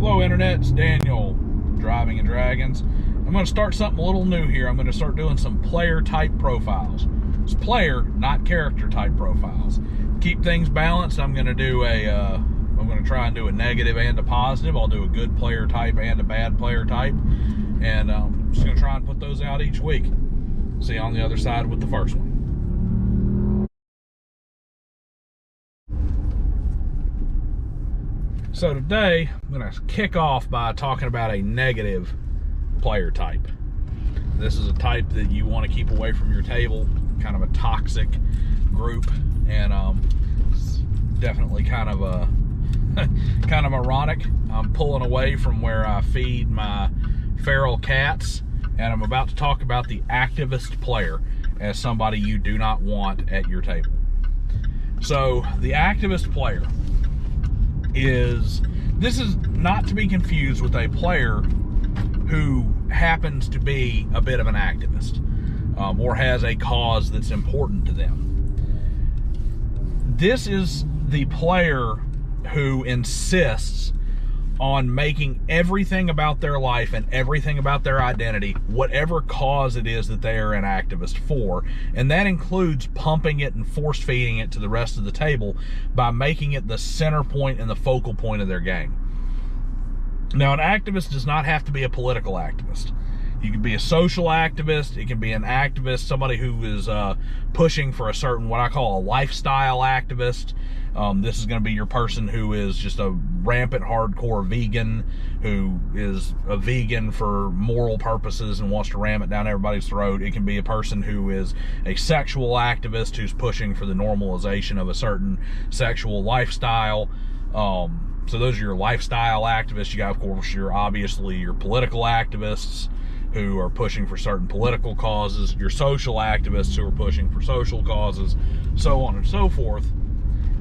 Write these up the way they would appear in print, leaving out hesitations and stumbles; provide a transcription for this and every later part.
Hello Internet, it's Daniel, Driving and Dragons. I'm going to start something a little new here. I'm going to start doing some player type profiles. It's player, not character type profiles. Keep things balanced. I'm going to do I'm going to try and do a negative and a positive. I'll do a good player type and a bad player type. And I'm just going to try and put those out each week. See you on the other side with the first one. So today, I'm going to kick off by talking about a negative player type. This is a type that you want to keep away from your table, kind of a toxic group, and it's definitely kind of ironic. I'm pulling away from where I feed my feral cats, and I'm about to talk about the activist player as somebody you do not want at your table. So the activist player is not to be confused with a player who happens to be a bit of an activist or has a cause that's important to them. This is the player who insists on making everything about their life and everything about their identity whatever cause it is that they are an activist for, and that includes pumping it and force feeding it to the rest of the table by making it the center point and the focal point of their game. Now, an activist does not have to be a political activist. You can be a social activist. It can be an activist, somebody who is pushing for a certain, what I call a lifestyle activist. This is going to be your person who is just a rampant hardcore vegan, who is a vegan for moral purposes and wants to ram it down everybody's throat. It can be a person who is a sexual activist who's pushing for the normalization of a certain sexual lifestyle. So those are your lifestyle activists. You got, of course, obviously your political activists who are pushing for certain political causes, your social activists who are pushing for social causes, so on and so forth.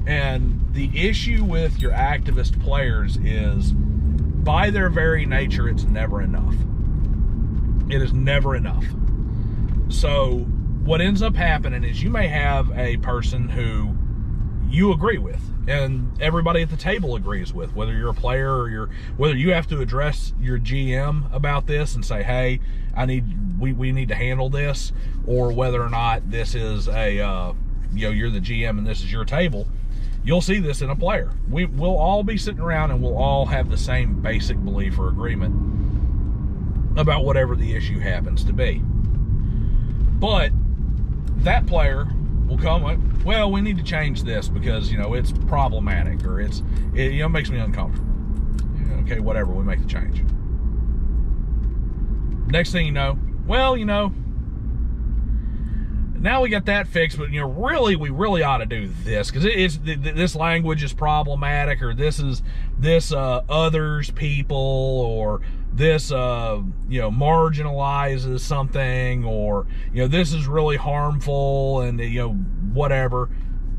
And the issue with your activist players is, by their very nature, it's never enough. It is never enough. So what ends up happening is you may have a person who you agree with, and everybody at the table agrees with, whether you're a player or whether you have to address your GM about this and say, hey, we need to handle this, or whether or not this is you're the GM and this is your table. You'll see this in a player. We'll all be sitting around and we'll all have the same basic belief or agreement about whatever the issue happens to be. But that player will come up, well, we need to change this because, it's problematic, or it makes me uncomfortable. Okay, whatever, we make the change. Next thing you know, well, now we got that fixed, but we really ought to do this because this language is problematic, or this others people, or this marginalizes something, or this is really harmful, and whatever.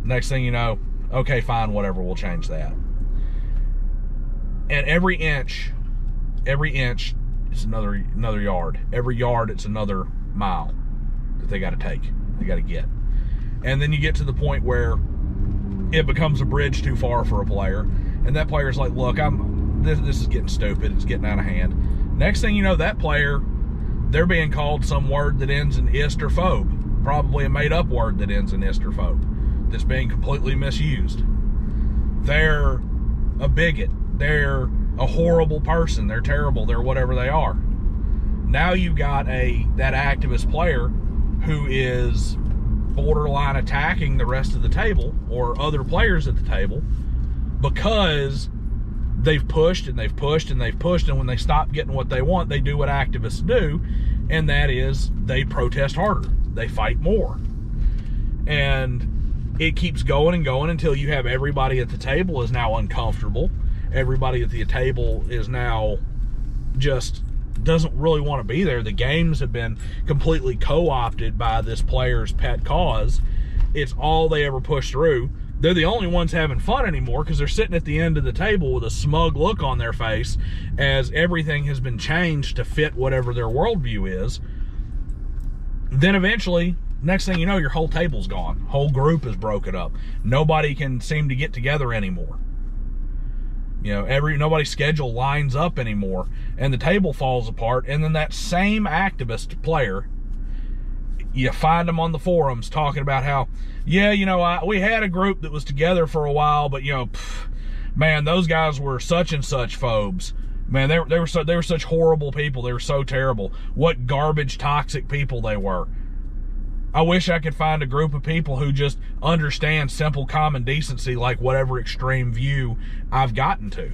Next thing you know, okay, fine, whatever, we'll change that. And every inch is another yard. Every yard, it's another mile that they got to take. They got to get. And then you get to the point where it becomes a bridge too far for a player, and that player's like, look, this is getting stupid, it's getting out of hand. Next thing you know, that player, they're being called some word that ends in ist or phobe, probably a made-up word that ends in ist or phobe, that's being completely misused. They're a bigot, they're a horrible person, they're terrible, they're whatever they are. Now you've got that activist player who is borderline attacking the rest of the table or other players at the table because they've pushed and they've pushed and they've pushed, and when they stop getting what they want, they do what activists do, and that is they protest harder, they fight more. And it keeps going and going until you have everybody at the table is now uncomfortable. Everybody at the table is now just doesn't really want to be there. The games have been completely co-opted by this player's pet cause. It's all they ever push through. They're the only ones having fun anymore because they're sitting at the end of the table with a smug look on their face as everything has been changed to fit whatever their worldview is. Then eventually, next thing you know, your whole table's gone. Whole group is broken up. Nobody can seem to get together anymore. You know, nobody's schedule lines up anymore, and the table falls apart. And then that same activist player, you find them on the forums talking about how, yeah, you know, we had a group that was together for a while, but you know, man, those guys were such and such phobes. Man, they were such horrible people. They were so terrible. What garbage, toxic people they were. I wish I could find a group of people who just understand simple common decency, like whatever extreme view I've gotten to.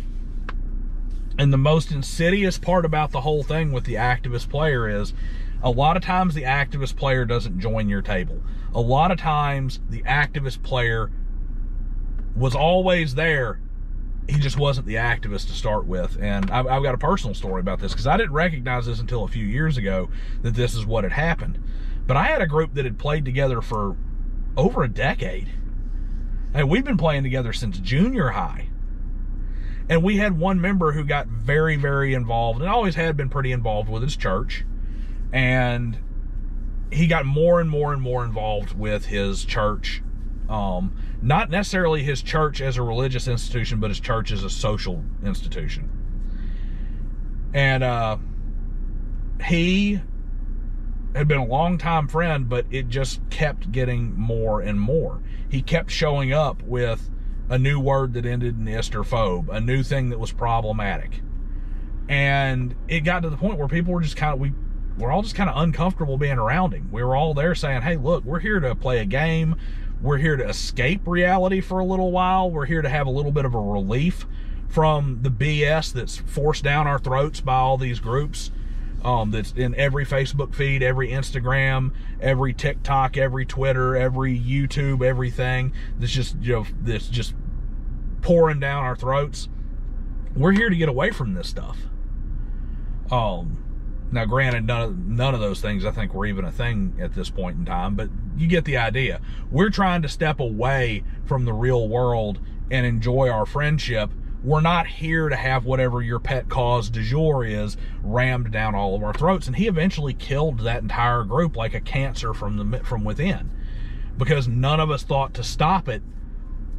And the most insidious part about the whole thing with the activist player is, a lot of times the activist player doesn't join your table. A lot of times the activist player was always there. He just wasn't the activist to start with. And I've got a personal story about this, because I didn't recognize this until a few years ago, that this is what had happened. But I had a group that had played together for over a decade. And we'd been playing together since junior high. And we had one member who got very, very involved, and always had been pretty involved with his church. And he got more and more and more involved with his church. Not necessarily his church as a religious institution, but his church as a social institution. And he had been a long-time friend, but it just kept getting more and more. He kept showing up with a new word that ended in ist or phobe, a new thing that was problematic. And it got to the point where people were just kind of, we're all just kind of uncomfortable being around him. We were all there saying, hey, look, we're here to play a game. We're here to escape reality for a little while. We're here to have a little bit of a relief from the BS that's forced down our throats by all these groups. That's in every Facebook feed, every Instagram, every TikTok, every Twitter, every YouTube, everything that's just, you know, that's just pouring down our throats. We're here to get away from this stuff. Now, granted, none of those things I think were even a thing at this point in time, but you get the idea. We're trying to step away from the real world and enjoy our friendship. We're not here to have whatever your pet cause du jour is rammed down all of our throats. And he eventually killed that entire group like a cancer from within, because none of us thought to stop it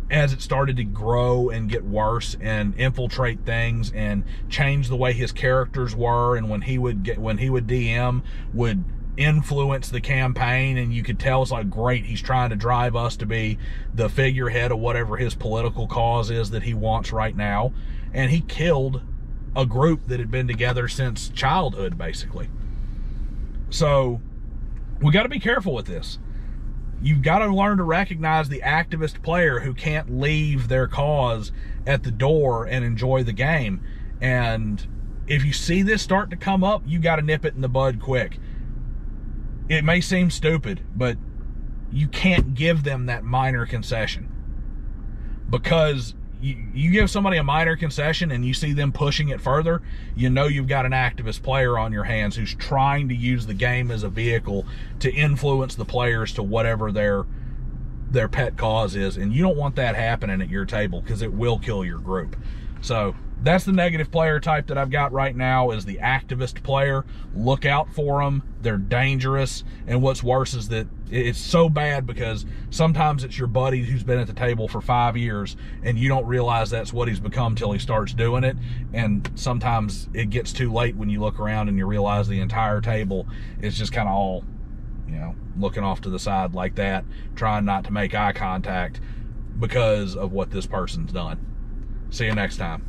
as it started to grow and get worse and infiltrate things and change the way his characters were. And when he would DM, would influence the campaign, and you could tell it's like, great, he's trying to drive us to be the figurehead of whatever his political cause is that he wants right now. And he killed a group that had been together since childhood, basically. So we got to be careful with this. You've got to learn to recognize the activist player who can't leave their cause at the door and enjoy the game. And if you see this start to come up, you got to nip it in the bud quick. It may seem stupid, but you can't give them that minor concession. Because you give somebody a minor concession and you see them pushing it further, you know you've got an activist player on your hands who's trying to use the game as a vehicle to influence the players to whatever their pet cause is. And you don't want that happening at your table, because it will kill your group. So that's the negative player type that I've got right now, is the activist player. Look out for them. They're dangerous. And what's worse is that it's so bad because sometimes it's your buddy who's been at the table for 5 years and you don't realize that's what he's become till he starts doing it. And sometimes it gets too late when you look around and you realize the entire table is just kind of all, you know, looking off to the side like that, trying not to make eye contact because of what this person's done. See you next time.